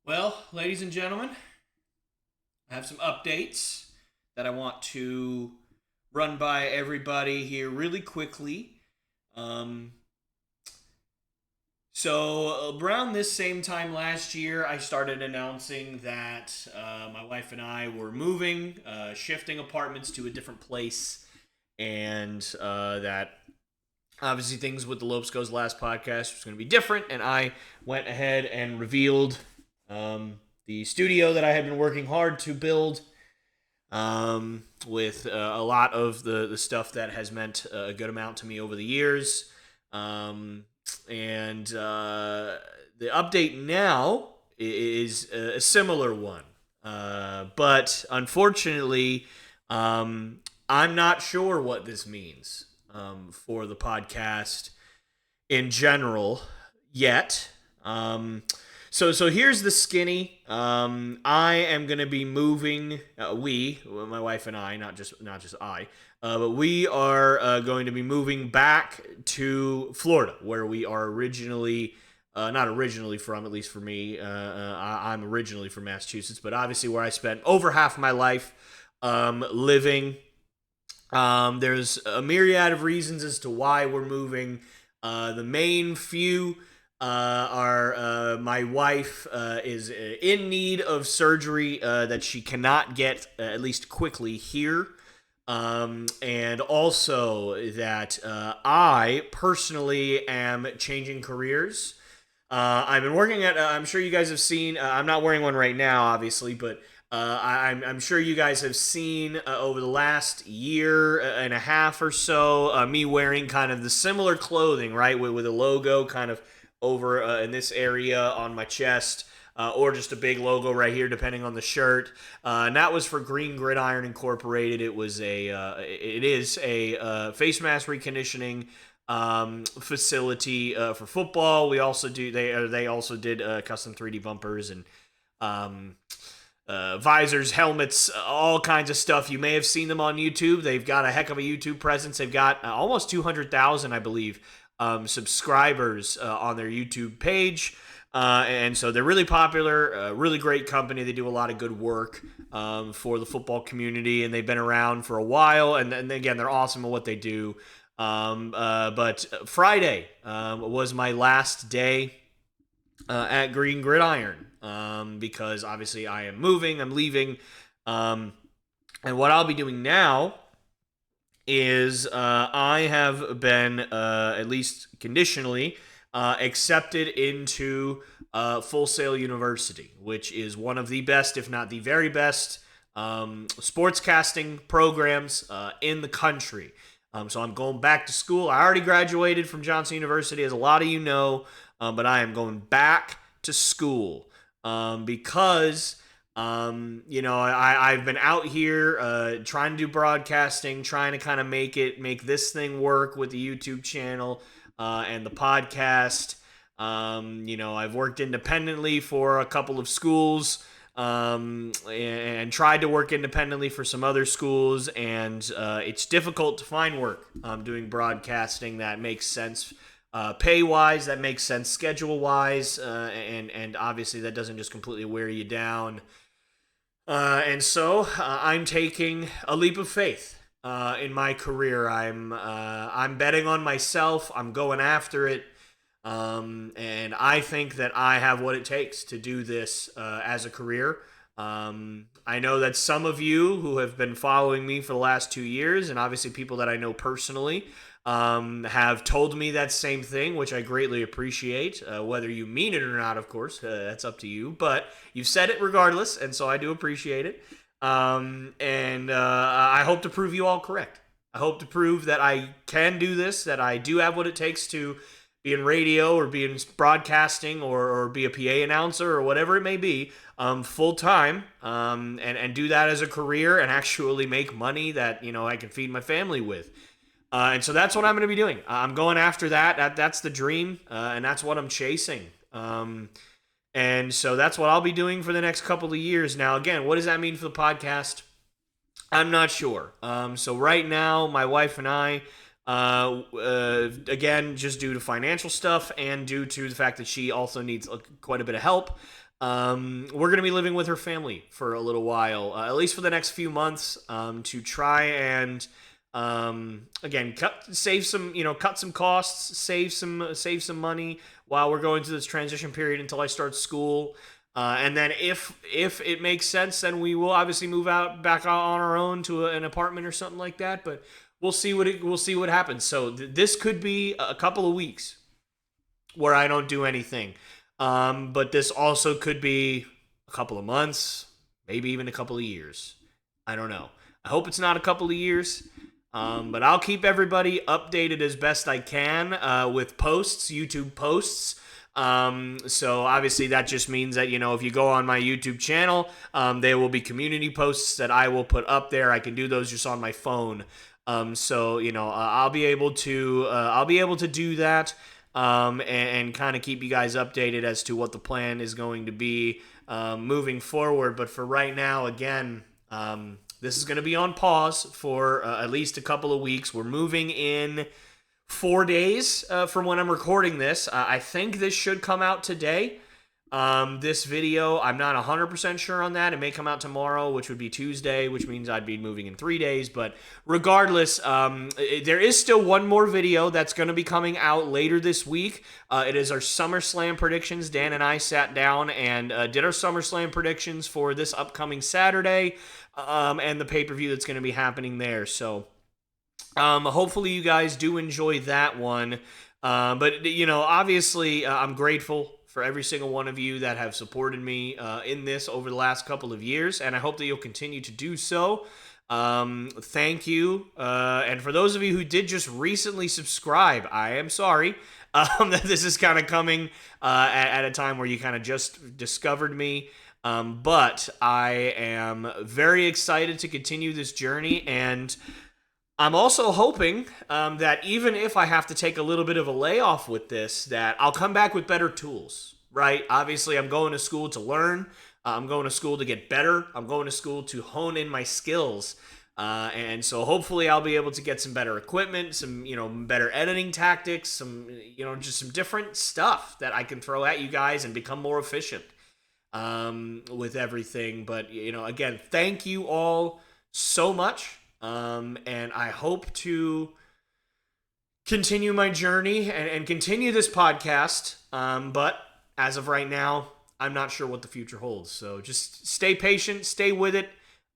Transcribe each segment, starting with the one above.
Well, ladies and gentlemen, I have some updates that I want to run by everybody here really quickly. Um, around this same time last year, I started announcing that my wife and I were moving, shifting apartments to a different place, and that obviously things with the Lopesco's last podcast was going to be different, and I went ahead and revealed the studio that I had been working hard to build, with a lot of the stuff that has meant a good amount to me over the years. And The update now is a similar one. But unfortunately, I'm not sure what this means for the podcast in general yet. So here's the skinny. I am gonna be moving. My wife and I, not just I, but we are going to be moving back to Florida, where we are originally. Not originally from, at least for me. I'm originally from Massachusetts, but obviously where I spent over half my life living. There's a myriad of reasons as to why we're moving. The main few are my wife is in need of surgery that she cannot get, at least quickly, here. And also that I personally am changing careers. I've been working at, I'm sure you guys have seen, I'm not wearing one right now, obviously, but I'm sure you guys have seen over the last year and a half or so me wearing kind of the similar clothing, right, with a logo kind of over in this area on my chest, or just a big logo right here, depending on the shirt. And that was for Green Gridiron Incorporated. It is a face mask reconditioning facility for football. We also do they also did custom 3D bumpers and um, visors, helmets, all kinds of stuff. You may have seen them on YouTube. They've got a heck of a YouTube presence. They've got almost 200,000, I believe, subscribers on their YouTube page. And so they're really popular, really great company. They do a lot of good work for the football community, and they've been around for a while. And again, they're awesome at what they do. But Friday was my last day at Green Gridiron, because obviously I am moving, I'm leaving. And what I'll be doing now is I have been, at least conditionally, accepted into Full Sail University, which is one of the best, if not the very best, sportscasting programs in the country. So I'm going back to school. I already graduated from Johnson University, as a lot of you know, but I am going back to school because I've been out here trying to do broadcasting, trying to kind of make this thing work with the YouTube channel and the podcast. I've worked independently for a couple of schools, and tried to work independently for some other schools, and it's difficult to find work doing broadcasting that makes sense pay wise, that makes sense schedule wise, and obviously that doesn't just completely wear you down. And so I'm taking a leap of faith in my career. I'm betting on myself. I'm going after it. And I think that I have what it takes to do this as a career. I know that some of you who have been following me for the last 2 years, and obviously people that I know personally, have told me that same thing, which I greatly appreciate. Whether you mean it or not, of course, that's up to you. But you've said it regardless, and so I do appreciate it. And I hope to prove you all correct. I hope to prove that I can do this, that I do have what it takes to be in radio or be in broadcasting or be a PA announcer or whatever it may be, full time, and do that as a career and actually make money that I can feed my family with. And so that's what I'm going to be doing. I'm going after that. That's the dream, and that's what I'm chasing. And so that's what I'll be doing for the next couple of years. Now, again, what does that mean for the podcast? I'm not sure. So right now, my wife and I, again, just due to financial stuff and due to the fact that she also needs quite a bit of help, we're going to be living with her family for a little while, at least for the next few months, to try and again save some, cut some costs, save some money while we're going through this transition period until I start school. And then if it makes sense, then we will obviously move out back out on our own to an apartment or something like that. But we'll see what happens. So this could be a couple of weeks where I don't do anything. But this also could be a couple of months, maybe even a couple of years. I don't know. I hope it's not a couple of years. But I'll keep everybody updated as best I can with posts, YouTube posts. So obviously that just means that, if you go on my YouTube channel, there will be community posts that I will put up there. I can do those just on my phone. So I'll be able to do that. And kind of keep you guys updated as to what the plan is going to be moving forward. But for right now, again, this is going to be on pause for at least a couple of weeks. We're moving in 4 days from when I'm recording this. I think this should come out today. This video, I'm not 100% sure on that. It may come out tomorrow, which would be Tuesday, which means I'd be moving in 3 days. But regardless, there is still one more video that's going to be coming out later this week. It is our SummerSlam predictions. Dan and I sat down and did our SummerSlam predictions for this upcoming Saturday and the pay-per-view that's going to be happening there. So hopefully you guys do enjoy that one. But, obviously I'm grateful for every single one of you that have supported me in this over the last couple of years, and I hope that you'll continue to do so. Thank you. And for those of you who did just recently subscribe, I am sorry that this is kind of coming at a time where you kind of just discovered me. But I am very excited to continue this journey, and I'm also hoping that even if I have to take a little bit of a layoff with this, that I'll come back with better tools, right? Obviously, I'm going to school to learn. I'm going to school to get better. I'm going to school to hone in my skills. And so hopefully I'll be able to get some better equipment, some, better editing tactics, some, just some different stuff that I can throw at you guys and become more efficient with everything. But, again, thank you all so much. And I hope to continue my journey and continue this podcast. But as of right now, I'm not sure what the future holds. So just stay patient, stay with it.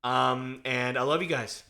And I love you guys.